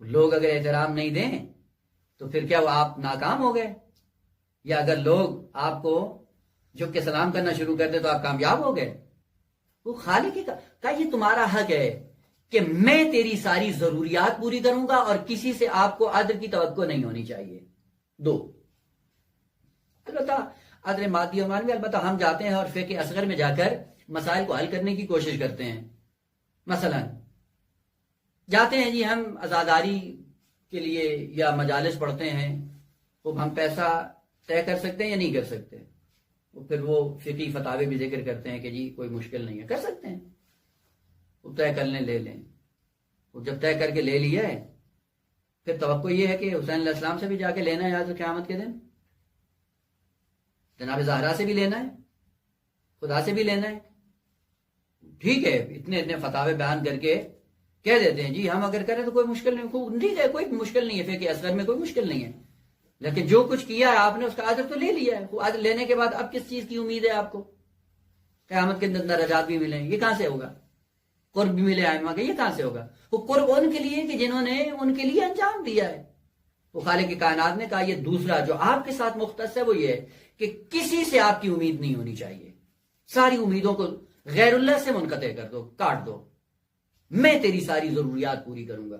لوگ اگر احترام نہیں دیں تو پھر کیا وہ آپ ناکام ہو گئے؟ یا اگر لوگ آپ کو جھک کے سلام کرنا شروع کر دے تو آپ کامیاب ہو گئے؟ وہ خالق کا یہ تمہارا حق ہے کہ میں تیری ساری ضروریات پوری کروں گا اور کسی سے آپ کو عدل کی توقع نہیں ہونی چاہیے۔ دو، البتہ عدل مادی اور معنوی، البتہ ہم جاتے ہیں اور فقہ اصغر میں جا کر مسائل کو حل کرنے کی کوشش کرتے ہیں۔ مثلا جاتے ہیں جی ہم عزاداری کے لیے یا مجالس پڑھتے ہیں، تو ہم پیسہ طے کر سکتے ہیں یا نہیں کر سکتے؟ پھر وہ فقہی فتاوی بھی ذکر کرتے ہیں کہ جی کوئی مشکل نہیں ہے، کر سکتے ہیں، وہ طے کر لیں، لے لیں۔ وہ جب طے کر کے لے لیا ہے پھر توقع یہ ہے کہ حسین علیہ السلام سے بھی جا کے لینا ہے آج قیامت کے دن، جناب زہرا سے بھی لینا ہے، خدا سے بھی لینا ہے۔ ٹھیک ہے، اتنے اتنے فتاوے بیان کر کے کہہ دیتے ہیں جی ہم اگر کریں تو کوئی مشکل نہیں، ٹھیک ہے، کوئی مشکل نہیں ہے، فقہ اصغر میں کوئی مشکل نہیں ہے، لیکن جو کچھ کیا ہے آپ نے اس کا اجر تو لے لیا ہے۔ وہ اجر لینے کے بعد اب کس چیز کی امید ہے آپ کو؟ قیامت کے اندر درجات بھی ملیں، یہ کہاں سے ہوگا؟ قرب بھی ملے آئمہ کا، یہ کہاں سے ہوگا؟ وہ قرب ان کے لیے کہ جنہوں نے ان کے لیے انجام دیا ہے۔ وہ خالق کائنات نے کہا یہ دوسرا جو آپ کے ساتھ مختص ہے وہ یہ ہے کہ کسی سے آپ کی امید نہیں ہونی چاہیے، ساری امیدوں کو غیر اللہ سے منقطع کر دو، کاٹ دو، میں تیری ساری ضروریات پوری کروں گا۔